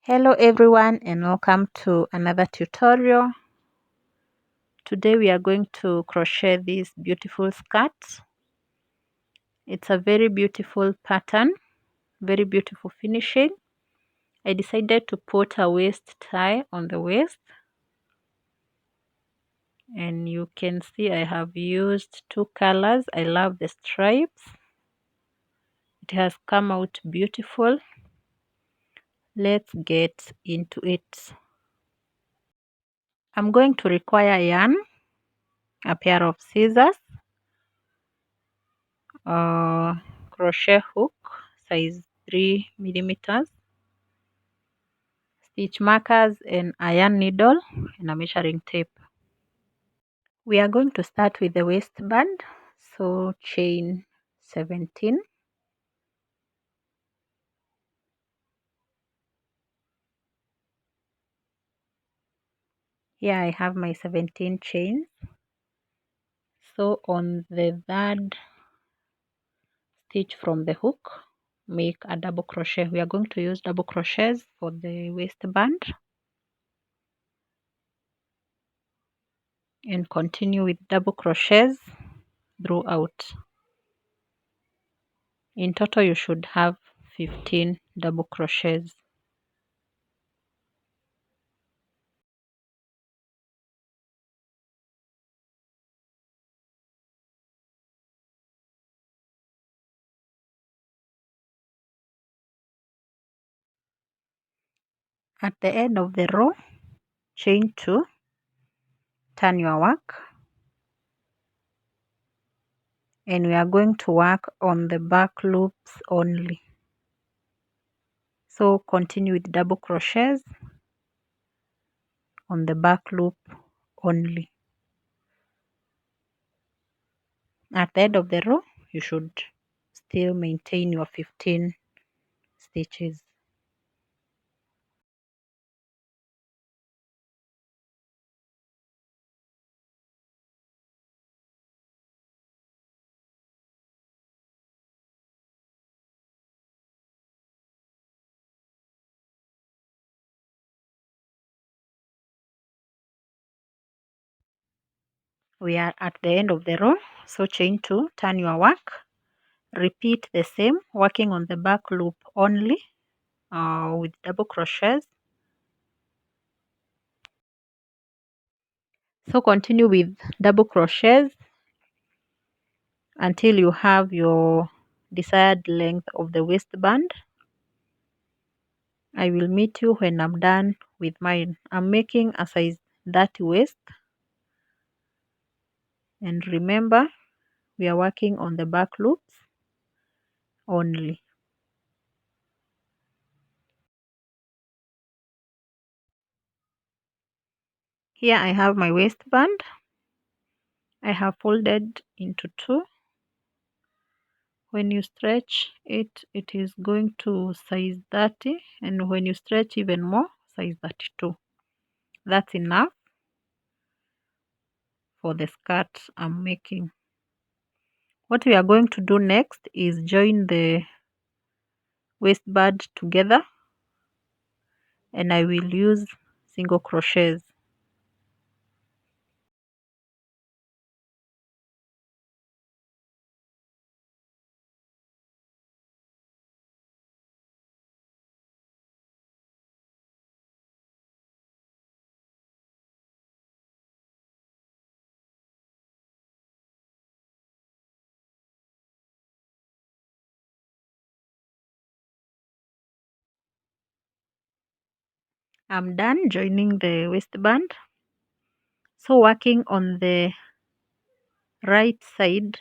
Hello everyone and welcome to another tutorial. Today we are going to crochet this beautiful skirt. It's a very beautiful pattern, very beautiful finishing. I decided to put a waist tie on the waist, and you can see I have used two colors. I love the stripes. It has come out beautiful. Let's get into it. I'm going to require yarn, a pair of scissors, crochet hook size 3 millimeters, stitch markers, and iron needle and a measuring tape. We are going to start with the waistband, so chain 17. Here I have my 17 chains. So on the third stitch from the hook, make a double crochet. We are going to use double crochets for the waistband, and continue with double crochets throughout. In total you should have 15 double crochets. At the end of the row, chain 2, turn your work, and we are going to work on the back loops only. So continue with double crochets on the back loop only. At the end of the row, you should still maintain your 15 stitches. We are at the end of the row, so chain 2, turn your work, repeat the same, working on the back loop only with double crochets. So continue with double crochets until you have your desired length of the waistband. I will meet you when I'm done with mine. I'm making a size 30 waist, and remember we are working on the back loops only. Here I have my waistband. I have folded into two. When you stretch it, it is going to size 30, and when you stretch even more, size 32. That's enough for the skirt I'm making. What we are going to do next is join the waistband together, and I will use single crochets. I'm done joining the waistband. So working on the right side,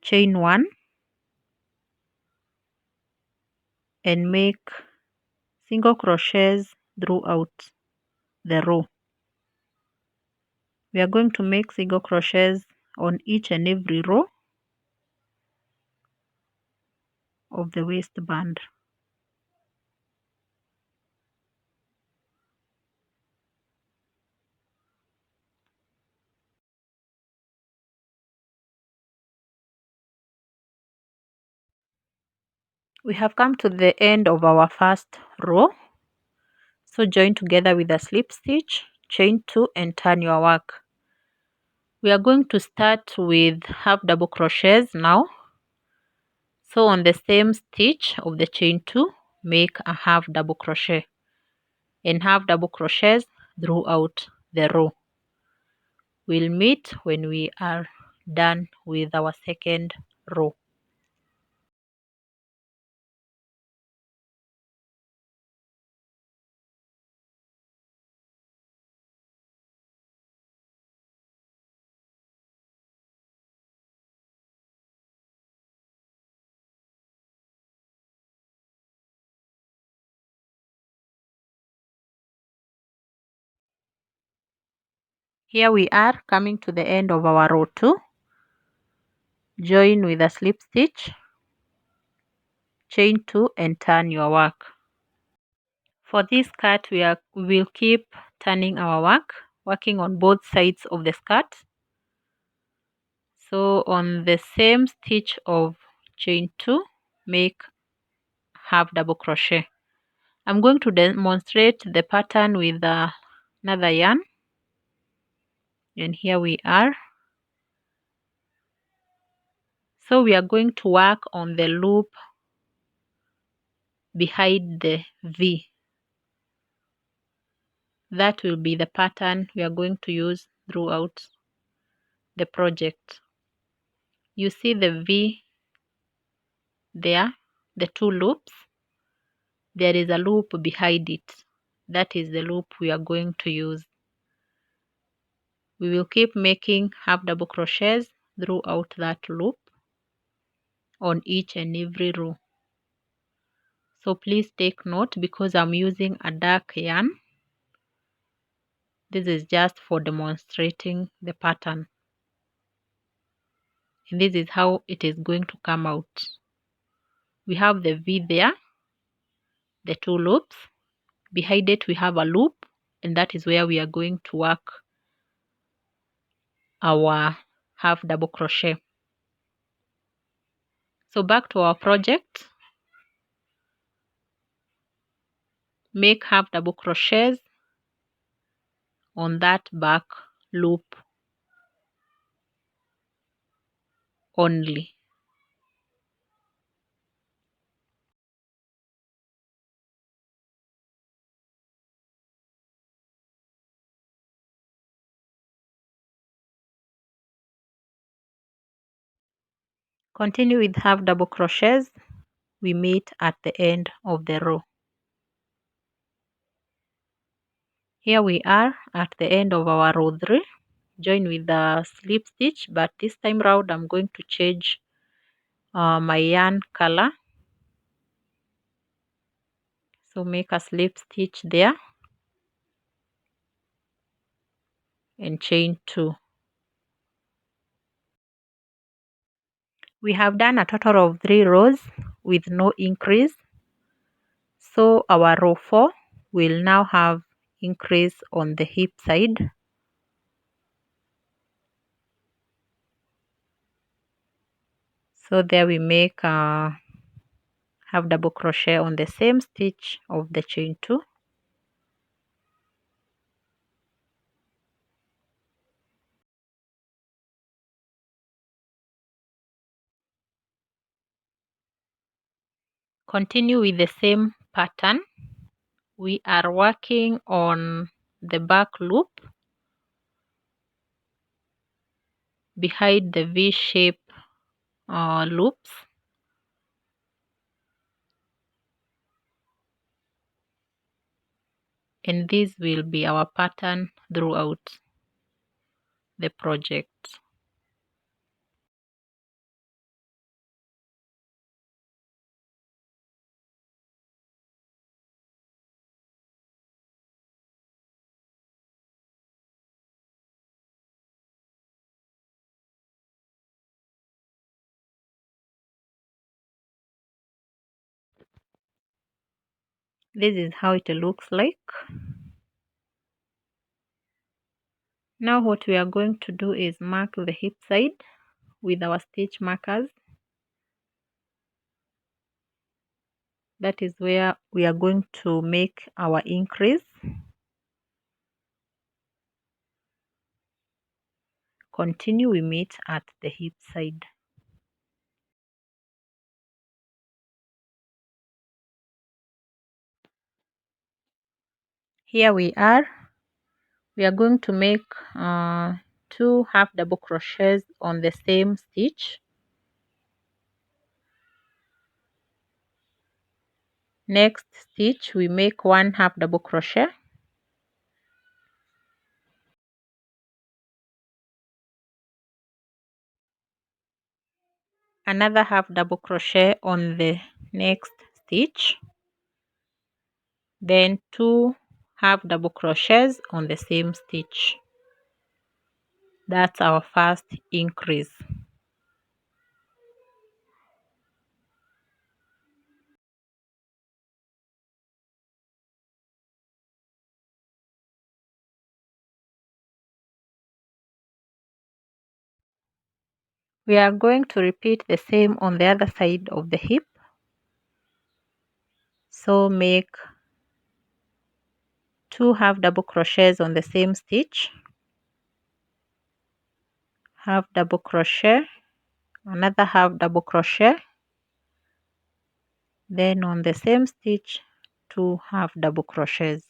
chain 1 and make single crochets throughout the row. We are going to make single crochets on each and every row of the waistband. We have come to the end of our first row. So join together with a slip stitch, chain 2 and turn your work. We are going to start with half double crochets now. So on the same stitch of the chain 2, make a half double crochet and half double crochets throughout the row. We'll meet when we are done with our second row. Here we are coming to the end of our row 2. Join with a slip stitch, chain 2 and turn your work. For this skirt, we will keep turning our work, working on both sides of the skirt. So on the same stitch of chain 2, make half double crochet. I'm going to demonstrate the pattern with another yarn, and here we are. So we are going to work on the loop behind the V. That will be the pattern we are going to use throughout the project. You see the V there, the 2 loops. There is a loop behind it. That is the loop we are going to use. We will keep making half double crochets throughout that loop on each and every row. So please take note because I'm using a dark yarn. This is just for demonstrating the pattern. And this is how it is going to come out. We have the V there, the 2 loops. Behind it we have a loop, and that is where we are going to work our half double crochet. So back to our project. Make half double crochets on that back loop only. Continue with half double crochets. We meet at the end of the row. Here we are at the end of our row 3. Join with the slip stitch, but this time round I'm going to change my yarn color. So make a slip stitch there and chain 2. We have done a total of 3 rows with no increase. So our row 4 will now have increase on the hip side. So there we make half double crochet on the same stitch of the chain 2. Continue with the same pattern. We are working on the back loop behind the V-shape loops. And this will be our pattern throughout the project. This is how it looks like. Now what we are going to do is mark the hip side with our stitch markers. That is where we are going to make our increase. Continue, we meet at the hip side. Here we are. We are going to make 2 half double crochets on the same stitch. Next stitch we make 1 half double crochet, another half double crochet on the next stitch, then 2 half double crochets on the same stitch. That's our first increase. We are going to repeat the same on the other side of the hip. So make 2 half double crochets on the same stitch, half double crochet, another half double crochet, then on the same stitch 2 half double crochets.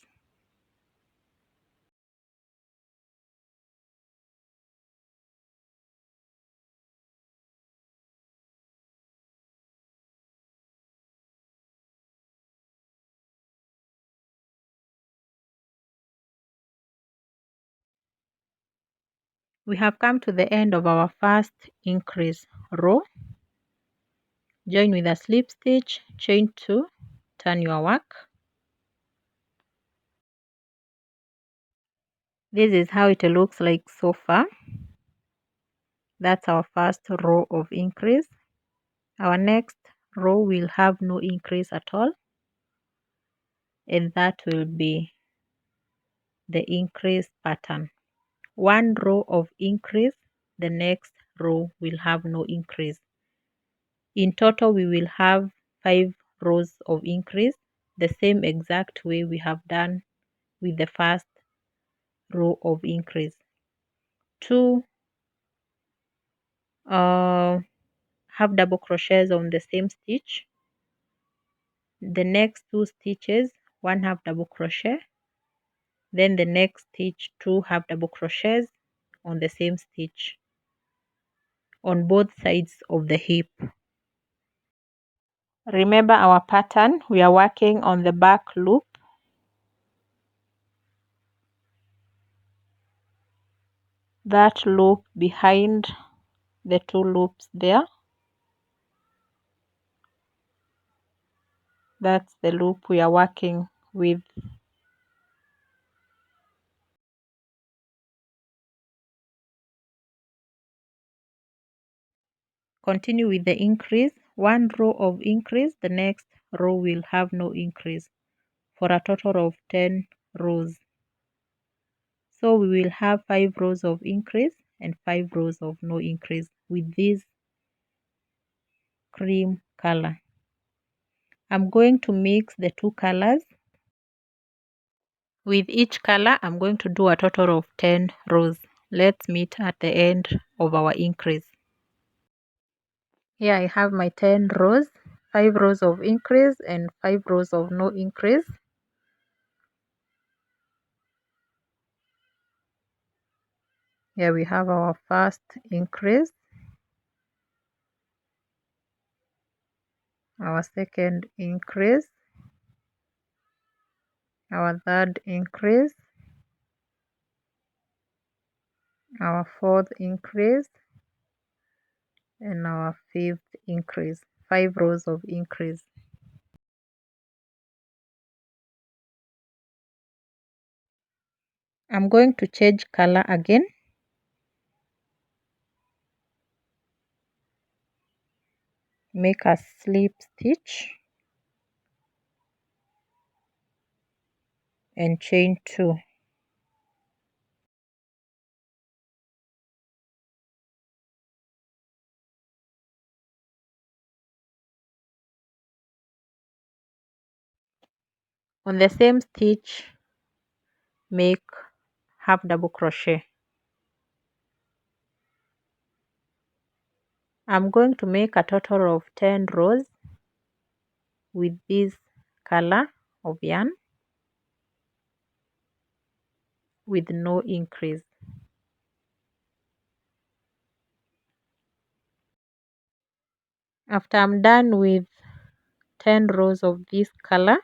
We have come to the end of our first increase row. Join with a slip stitch, chain 2, turn your work. This is how it looks like so far. That's our first row of increase. Our next row will have no increase at all, and that will be the increase pattern. 1 row of increase, the next row will have no increase. In total we will have 5 rows of increase, the same exact way we have done with the first row of increase. 2 half double crochets on the same stitch, the next 2 stitches 1 half double crochet, then the next stitch 2 half double crochets on the same stitch on both sides of the hip. Remember our pattern, we are working on the back loop. That loop behind the 2 loops there, that's the loop we are working with. Continue with the increase, 1 row of increase, the next row will have no increase, for a total of 10 rows. So we will have 5 rows of increase and 5 rows of no increase with this cream color. I'm going to mix the 2 colors. With each color I'm going to do a total of 10 rows. Let's meet at the end of our increase. Here I have my 10 rows, 5 rows of increase and 5 rows of no increase. Here we have our first increase, our second increase, our third increase, our fourth increase, and our fifth increase. 5 rows of increase. I'm going to change color again. Make a slip stitch and chain 2. On the same stitch, make half double crochet. I'm going to make a total of 10 rows with this color of yarn with no increase. After I'm done with 10 rows of this color,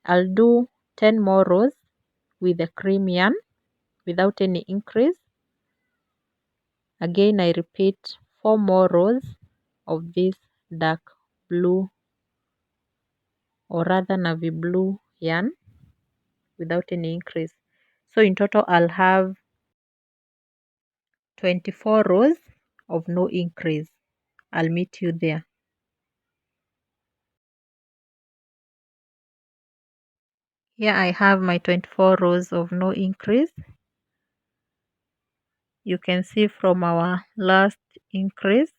I'll do 10 more rows with the cream yarn without any increase. Again, I repeat 4 more rows of this dark blue, or rather navy blue yarn without any increase. So in total, I'll have 24 rows of no increase. I'll meet you there. Here I have my 24 rows of no increase. You can see from our last increase,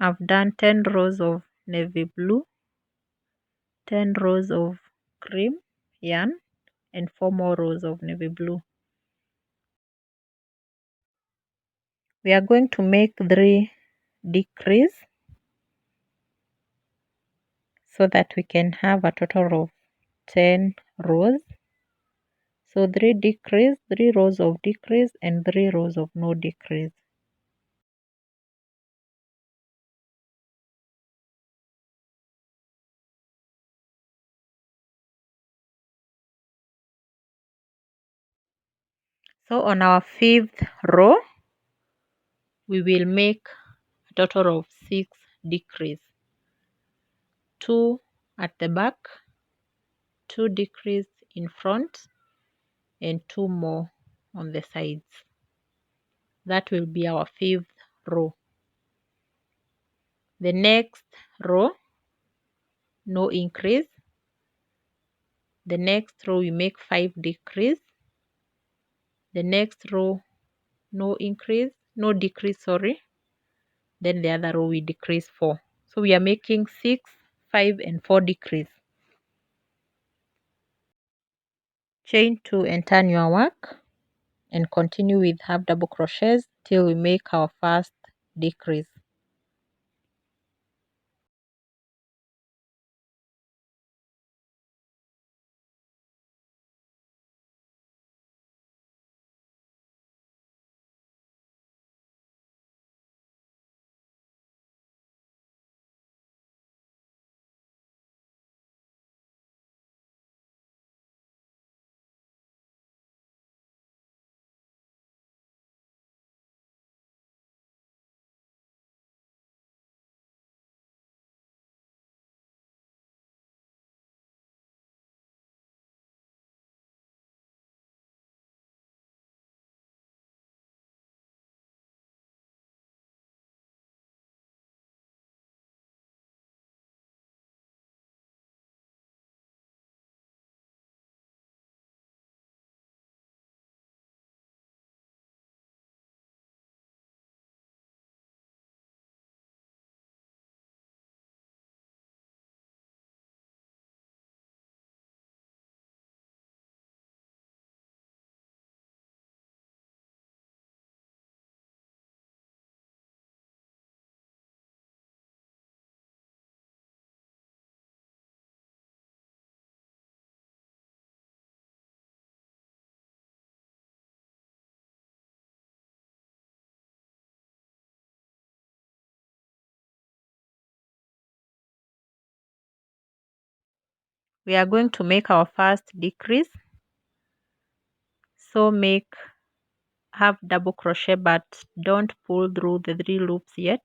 I've done 10 rows of navy blue, 10 rows of cream yarn, and 4 more rows of navy blue. We are going to make 3 decrease so that we can have a total of 10 rows. So 3 decrease, 3 rows of decrease, and 3 rows of no decrease. So on our 5th row, we will make a total of 6 decrease. 2 at the back, 2 decrease in front, and 2 more on the sides. That will be our 5th row. The next row, no increase. The next row we make 5 decrease. The next row, no increase, no decrease, sorry. Then the other row we decrease 4. So we are making 6, 5, and 4 decrease. Chain 2 and turn your work, and continue with half double crochets till we make our first decrease. We are going to make our first decrease. So make half double crochet, but don't pull through the 3 loops yet.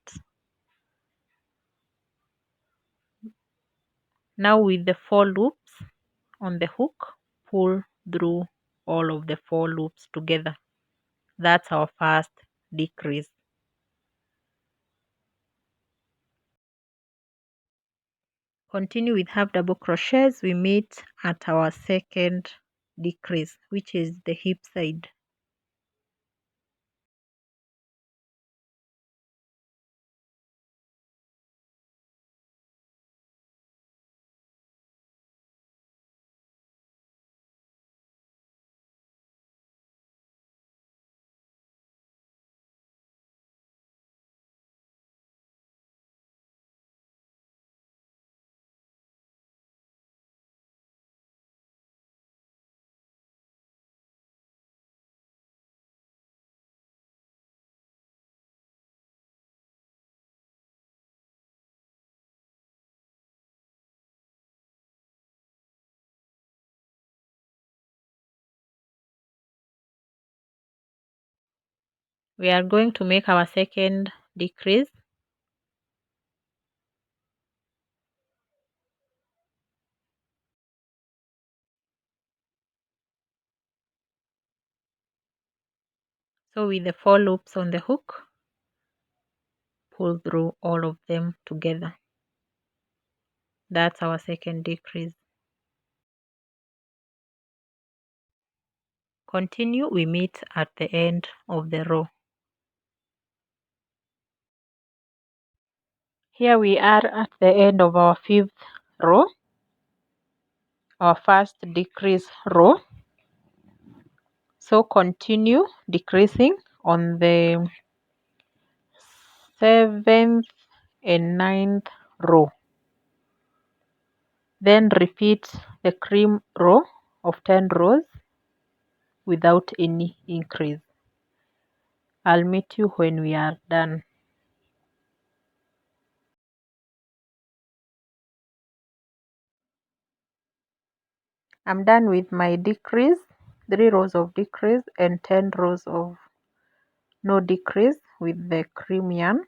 Now with the 4 loops on the hook, pull through all of the 4 loops together. That's our first decrease. Continue with half double crochets. We meet at our second decrease, which is the hip side. We are going to make our second decrease. So with the 4 loops on the hook, pull through all of them together. That's our second decrease. Continue, we meet at the end of the row. Here we are at the end of our 5th row, our first decrease row. So continue decreasing on the 7th and 9th row. Then repeat the cream row of 10 rows without any increase. I'll meet you when we are done. I'm done with my decrease, 3 rows of decrease and 10 rows of no decrease with the cream yarn.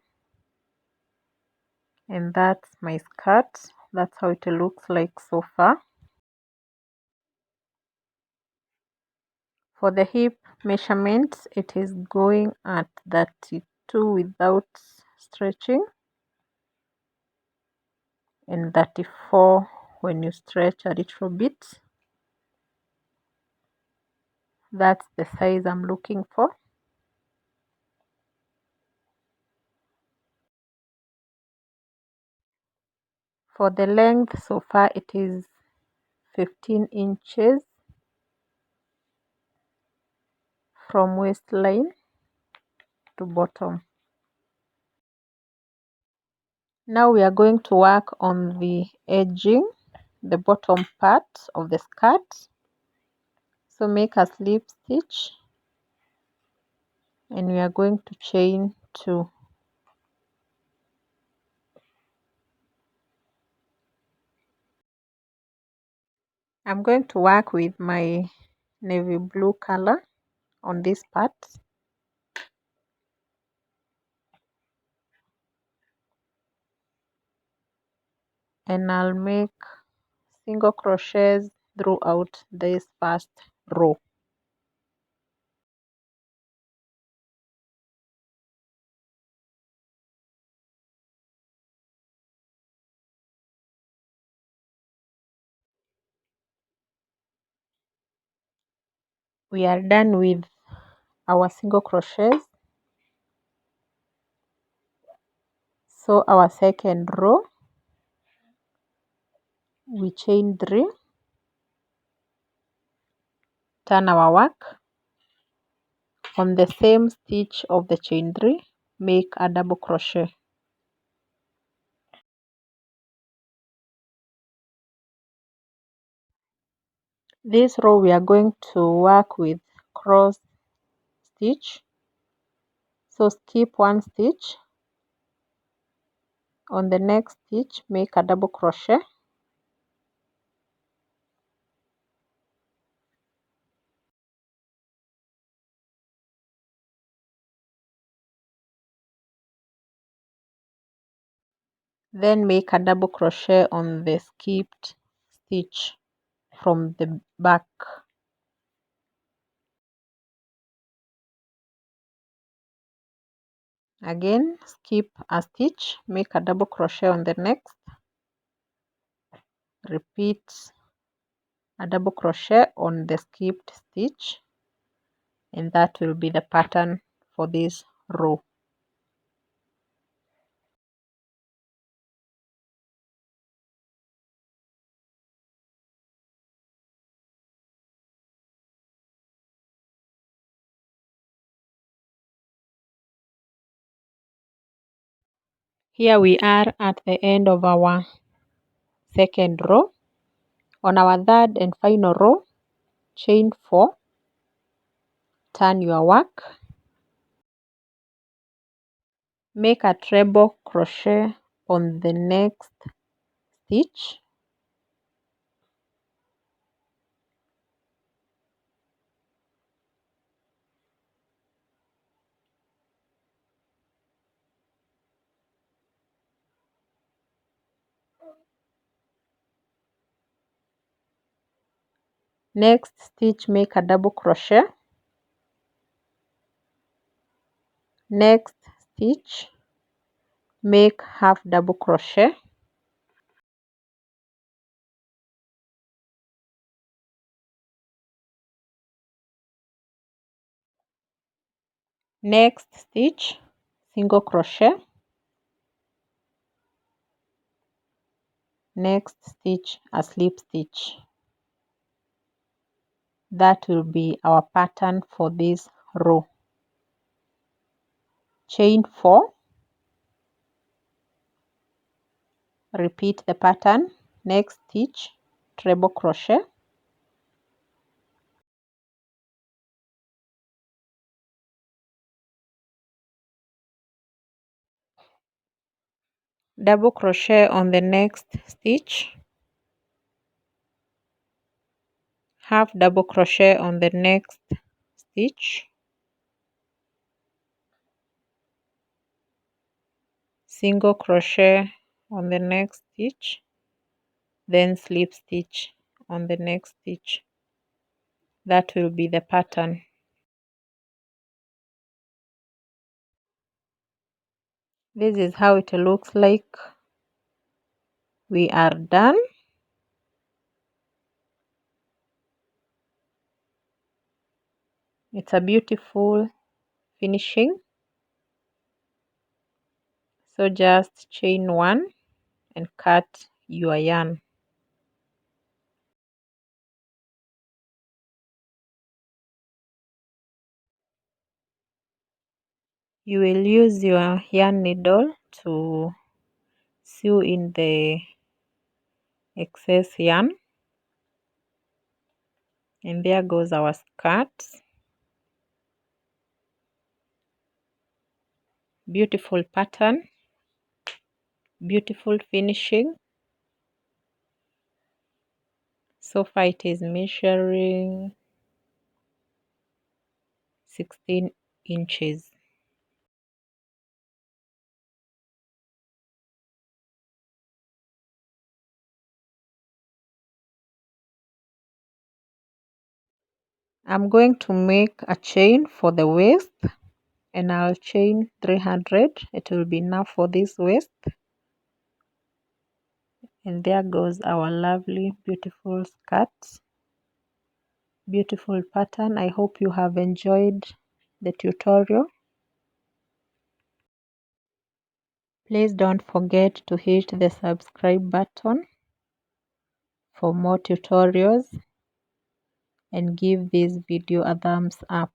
And that's my skirt. That's how it looks like so far. For the hip measurements, it is going at 32 without stretching and 34 when you stretch a little bit. That's the size I'm looking for. For the length, so far it is 15 inches from waistline to bottom. Now we are going to work on the edging, the bottom part of the skirt. So make a slip stitch and we are going to chain 2. I'm going to work with my navy blue color on this part. And I'll make single crochets throughout this first row. We are done with our single crochets. So our second row, we chain 3, turn our work. On the same stitch of the chain 3, make a double crochet. This row we are going to work with cross stitch. So skip 1 stitch. On the next stitch, make a double crochet. Then make a double crochet on the skipped stitch from the back. Again, skip a stitch, make a double crochet on the next. Repeat a double crochet on the skipped stitch, and that will be the pattern for this row. Here we are at the end of our second row. On our third and final row, chain 4, turn your work, make a treble crochet on the next stitch, Next stitch, make a double crochet. Next stitch, make half double crochet. Next stitch, single crochet. Next stitch, a slip stitch. That will be our pattern for this row. Chain 4. Repeat the pattern. Next stitch, treble crochet. Double crochet on the next stitch. Half double crochet on the next stitch. Single crochet on the next stitch. Then slip stitch on the next stitch. That will be the pattern. This is how it looks like. We are done. It's a beautiful finishing. So just chain 1 and cut your yarn. You will use your yarn needle to sew in the excess yarn. And there goes our skirt. Beautiful pattern, beautiful finishing. So far it is measuring 16 inches. I'm going to make a chain for the waist, and I'll chain 300. It will be enough for this waist. And there goes our lovely, beautiful skirt. Beautiful pattern. I hope you have enjoyed the tutorial. Please don't forget to hit the subscribe button for more tutorials and give this video a thumbs up.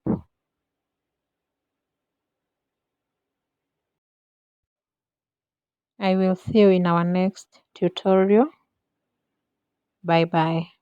I will see you in our next tutorial. Bye bye.